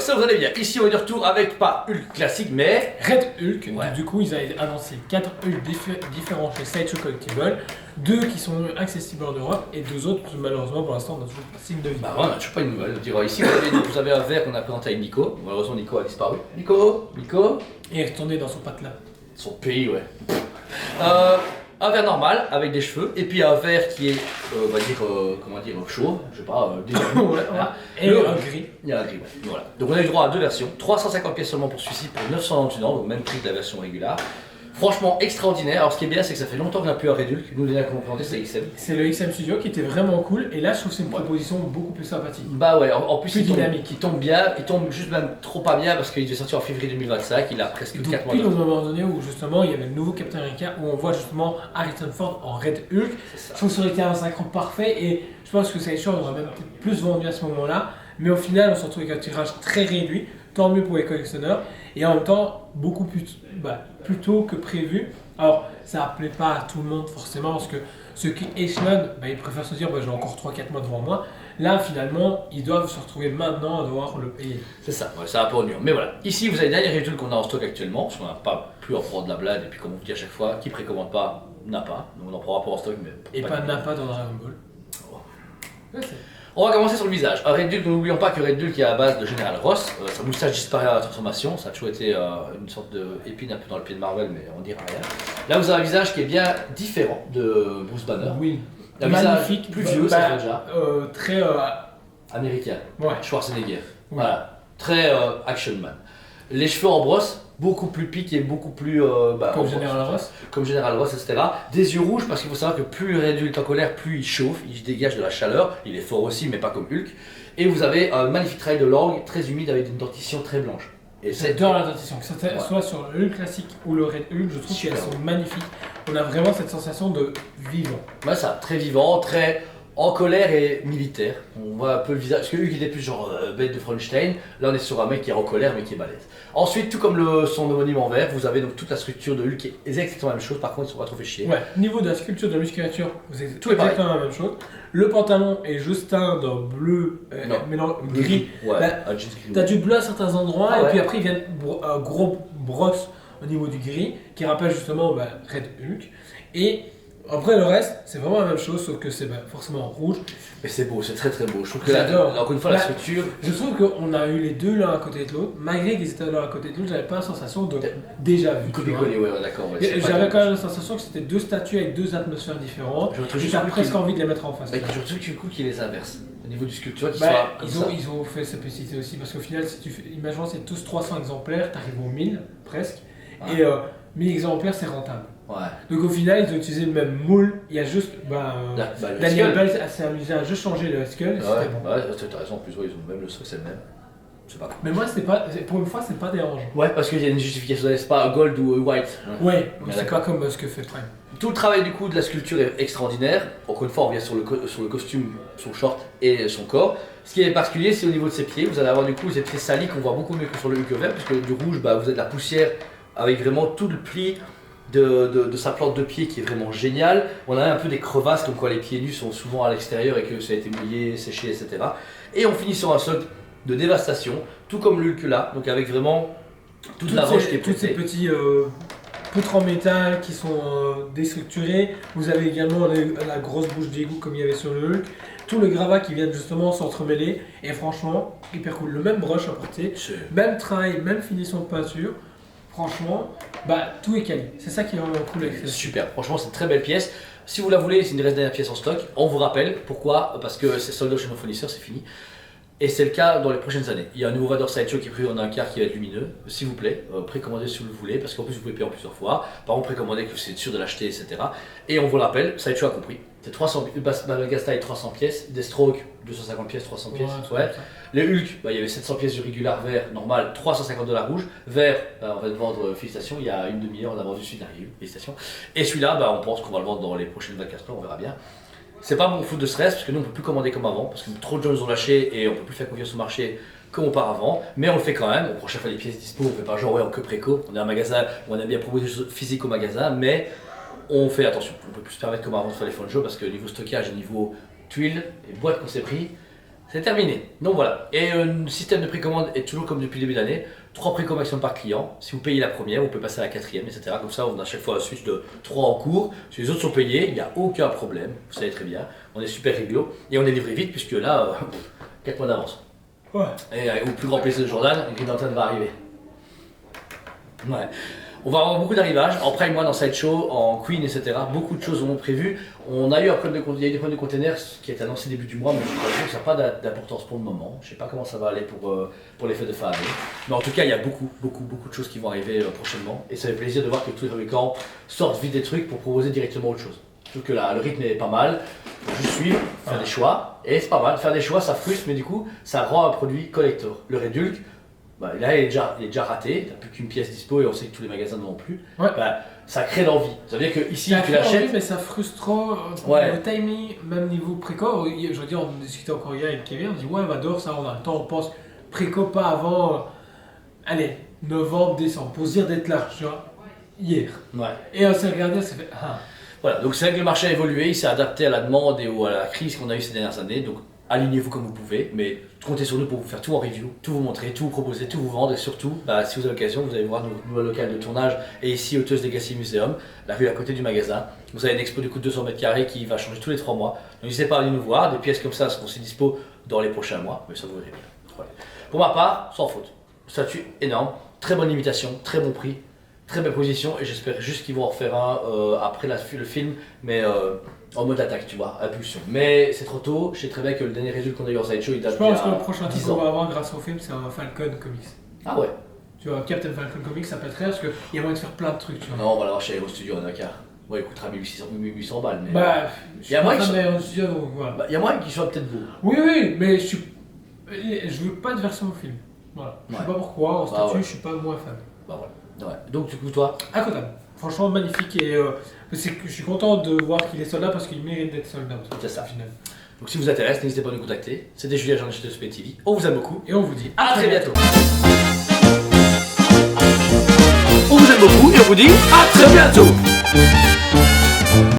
ça vous allez bien. Ici on est de retour avec pas Hulk classique mais Red Hulk. Ouais. Du coup, ils avaient annoncé 4 Hulk différents chez Sideshow Collectible, 2 qui sont accessibles en Europe et 2 autres malheureusement pour l'instant on n'a toujours pas de signe de vie. bah ouais, on a toujours pas une nouvelle. Ici vous avez un verre qu'on a présenté avec Nico. Malheureusement Nico a disparu. Nico Et il est retourné dans son patelin. son pays ouais. Un verre normal avec des cheveux et puis un verre qui est on va dire comment dire chaud, je sais pas voilà. Et un gris. Il y a un gris, ouais. Voilà. Donc on a eu droit à 2 versions, 350 pièces seulement pour celui-ci pour 991 ans, donc même prix que la version régulière. Franchement extraordinaire. Alors ce qui est bien c'est que ça fait longtemps qu'on n'a plus un Red Hulk. Nous déjà qu'on présenté c'est XM. C'est le XM Studio qui était vraiment cool et là je trouve que c'est une proposition beaucoup plus sympathique. Bah ouais, en plus Plus dynamique. il tombe bien, il tombe juste même trop pas bien parce qu'il devait sortir en février 2025, il a presque 4 mois Pile de au moment donné où justement il y avait le nouveau Captain America où on voit justement Harrison Ford en Red Hulk. C'est ça. Je trouve que ça aurait été un synchro parfait et je pense que Sideshow aurait même peut-être plus vendu à ce moment-là. Mais au final on se retrouve avec un tirage très réduit, tant mieux pour les collectionneurs et en même temps beaucoup plus tôt que prévu. Alors ça ne plaît pas à tout le monde forcément parce que ceux qui échelonnent, ils préfèrent se dire j'ai encore 3-4 mois devant moi. Là finalement ils doivent se retrouver maintenant à devoir le payer. C'est ça, ouais, c'est un peu ennuyant. Mais voilà, ici vous avez le dernier Red Hulk qu'on a en stock actuellement, parce qu'on n'a pas plus en prendre de la blade et puis comme on vous dit à chaque fois, qui précommande pas n'a pas. Donc on en prendra pas en stock mais Et pas de Nappa dans Dragon Ball. Oh. Ouais, c'est- On va commencer sur le visage. Un Red Hulk, n'oublions pas que Red Hulk est à la base de Général Ross. Sa moustache disparaît à la transformation. Ça a toujours été une sorte d'épine un peu dans le pied de Marvel, mais on dira rien. Là, vous avez un visage qui est bien différent de Bruce Banner. Oui. Un visage Magnifique. plus vieux, ça fait déjà. Très. Américain. Ouais. Schwarzenegger. Ouais. Voilà. Très action man. Les cheveux en brosse, beaucoup plus piques et beaucoup plus. Comme Général Ross. Comme Général Ross, etc. Des yeux rouges parce qu'il faut savoir que plus Red Hulk est en colère, plus il chauffe, il dégage de la chaleur. Il est fort aussi, mais pas comme Hulk. Et vous avez un magnifique travail de langue, très humide avec une dentition très blanche. Et J'adore la dentition, que ça soit sur le Hulk classique ou le Red Hulk, je trouve Super. qu'elles sont magnifiques. On a vraiment cette sensation de vivant. Ouais, ça, très vivant, très en colère et militaire. On voit un peu le visage, parce que Hulk était plus genre bête de Frankenstein. Là, on est sur un mec qui est en colère mais qui est balèze. Ensuite, tout comme son homonyme en vert, vous avez donc toute la structure de Hulk qui est exactement la même chose. Par contre, ils sont pas trop fait chier. Ouais, niveau de la sculpture de la musculature, c'est Tout est pareil. exactement la même chose. Le pantalon est juste teint d'un bleu, Non. mélange Bleu gris. Ouais, Bah, un jeans gris. T'as du bleu à certains endroits Ah et ouais. puis après ils viennent un gros brosse au niveau du gris qui rappelle justement Red Hulk. Et après le reste, c'est vraiment la même chose sauf que c'est forcément en rouge. Mais c'est beau, c'est très très beau. Je trouve que là, J'adore. encore une fois, la Bah, structure. Je trouve qu'on a eu les deux l'un à côté de l'autre, malgré qu'ils étaient l'un à côté de l'autre, j'avais pas la sensation de déjà vu. tu vois. Copier-coller, ouais, d'accord. Ouais, c'est pas J'avais mal. quand même la sensation que c'était deux statues avec deux atmosphères différentes. Je trouve Et juste t'as que presque envie de les mettre en face. Mais je trouve du coup qu'il les inverse. Au niveau du sculpture, qu'ils Bah, soient comme ça. ils ont fait cette petite aussi parce qu'au final, si tu fais, imaginons c'est tous 300 exemplaires, t'arrives aux 1000 presque. Ouais. Et 1000 exemplaires, c'est rentable. Ouais. Donc au final, ils ont utilisé le même moule. Il y a juste. Le Daniel skull. Bell s'est amusé à juste changer le skull. et Ouais, c'était bon. ouais, t'as raison, en plus, ouais, ils ont même le truc, c'est le même. C'est pas Mais moi, pour une fois, c'est pas dérangeant. Ouais, parce qu'il y a une justification, c'est pas gold ou white. Ouais, Mais c'est d'accord. pas comme ce que fait Prime. Tout le travail du coup de la sculpture est extraordinaire. Encore une fois, on revient sur le costume, son short et son corps. Ce qui est particulier, c'est au niveau de ses pieds. Vous allez avoir du coup ses pieds salis qu'on voit beaucoup mieux que sur le Hulk vert, parce que du rouge, vous avez de la poussière avec vraiment tout le pli de sa plante de pied qui est vraiment génial. On a un peu des crevasses, comme quoi les pieds nus sont souvent à l'extérieur et que ça a été mouillé, séché, etc. Et on finit sur un sol de dévastation, tout comme le Hulk là, donc avec vraiment toute la roche qui est Toutes ces prêtée. petits poutres en métal qui sont déstructurées. Vous avez également la grosse bouche d'égout comme il y avait sur le Hulk. Tout le gravat qui vient justement s'entremêler. Et franchement, hyper cool. Le même brush à porter, même travail, même finition de peinture. Franchement, tout est quali. C'est ça qui est vraiment cool avec ça. Super, franchement c'est une très belle pièce. Si vous la voulez, c'est une des dernières pièces en stock. On vous rappelle, pourquoi? Parce que c'est sold out chez nos fournisseurs, c'est fini. Et c'est le cas dans les prochaines années. Il y a un nouveau Vador Sideshow qui est prévu en un quart qui va être lumineux. S'il vous plaît, précommandez si vous le voulez, parce qu'en plus vous pouvez payer en plusieurs fois. Par contre, précommandez que c'est sûr de l'acheter, etc. Et on vous le rappelle, Sideshow a compris. C'est 300, Bagastaille 300 pièces, Deathstroke 250 pièces, 300 pièces. Ouais. Les Hulk, il y avait 700 pièces du régular vert normal, 350 $ rouge. Vert, on va le vendre, félicitations, il y a une demi-heure, on a vendu celui d'Arrive, félicitations. Et celui-là, on pense qu'on va le vendre dans les prochaines 24 heures, on verra bien. C'est pas bon foot de stress parce que nous on peut plus commander comme avant parce que trop de gens nous ont lâché et on peut plus faire confiance au marché comme auparavant, mais on le fait quand même. On prend chaque fois les pièces dispo, on fait pas genre ouais en que préco. On est un magasin où on a bien proposé des choses physiques au magasin, mais on fait attention. On peut plus se permettre comme avant de faire les fonds de jeu parce que niveau stockage et niveau tuiles et boîtes qu'on s'est pris, C'est terminé. Donc voilà. Et le système de précommande est toujours comme depuis le début d'année. 3 précommandations par client. Si vous payez la première, vous pouvez passer à la quatrième, etc. Comme ça, on a à chaque fois un switch de 3 en cours. Si les autres sont payés, il n'y a aucun problème. Vous savez très bien. On est super réglo. Et on est livré vite puisque là, 4 mois d'avance. Ouais. Et au plus grand plaisir de Jordan, Green Lantern va arriver. Ouais. On va avoir beaucoup d'arrivages en Prime One, en Sideshow, en Queen, etc. Beaucoup de choses ont prévu. On a eu un problème il y a eu des problèmes de containers qui a été annoncé début du mois, mais je crois que ça n'a pas d'importance pour le moment. Je ne sais pas comment ça va aller pour les fêtes de fin d'année. Mais en tout cas, il y a beaucoup de choses qui vont arriver prochainement. Et ça fait plaisir de voir que tous les fabricants sortent vite des trucs pour proposer directement autre chose. Je trouve que là, le rythme est pas mal. Il faut juste suivre, faire des choix. Et c'est pas mal. Faire des choix, ça frustre, mais du coup, ça rend un produit collector. Le Redulk, bah, là, il est déjà raté, il n'y a plus qu'une pièce dispo et on sait que tous les magasins ne vendent plus. Ouais. Bah, ça crée l'envie. Ça veut dire que ici, Ça tu fait envie, l'achètes. mais ça frustre trop. Ouais. Le timing, même niveau préco, je veux dire, on discutait encore hier avec Kevin, on dit ouais, Vador, ça, on a le temps, on pense préco pas avant, allez, novembre, décembre, pour se dire d'être là, tu vois, hier. Ouais. Et on s'est regardé, on s'est fait ah. Voilà, donc c'est vrai que le marché a évolué, il s'est adapté à la demande et à la crise qu'on a eue ces dernières années. Donc alignez-vous comme vous pouvez, mais comptez sur nous pour vous faire tout en review, tout vous montrer, tout vous proposer, tout vous vendre. Et surtout, bah, si vous avez l'occasion, vous allez voir notre nouveau local de tournage. Et ici, Auteuse Legacy Museum, la rue à côté du magasin. Vous avez une expo du coup de 200 m² qui va changer tous les 3 mois. Donc n'hésitez pas à venir nous voir, des pièces comme ça seront aussi dispo dans les prochains mois, mais ça vous verrez bien. Voilà. Pour ma part, sans faute, statut énorme, très bonne limitation, très bon prix. Très belle position et j'espère juste qu'ils vont en refaire un après le film, mais en mode attaque, tu vois, impulsion. Mais c'est trop tôt, je sais très bien que le dernier résultat qu'on a eu en Sideshow, il date Je pense que d'il y le a prochain titre 10 qu'on ans. va avoir grâce au film, c'est un Falcon Comics. Ah ouais. Tu vois, Captain Falcon Comics, ça peut être rare parce qu'il y a moyen de faire plein de trucs, tu vois. Non, on va l'avoir chez Aero Studio en un quart. Ouais, il coûtera 1800 balles, mais... Bah, je y a suis moyen pas que fan d'Iron Studio, donc voilà. Bah, y a moyen qu'il soit peut-être beau. Oui, mais je veux pas de version film. Voilà. Je sais Ouais. pas pourquoi, en Bah statut, ouais. je suis pas moins fan. Bah voilà. Ouais. Donc du coup, toi, Incroyable. Franchement, magnifique et je suis content de voir qu'il est soldat parce qu'il mérite d'être soldat. C'est ça. Au final. donc si vous intéresse, n'hésitez pas à nous contacter. C'était Julien, Jean de Spé TV. On vous aime beaucoup. Et on vous dit À très bientôt. On vous aime beaucoup et on vous dit à très bientôt.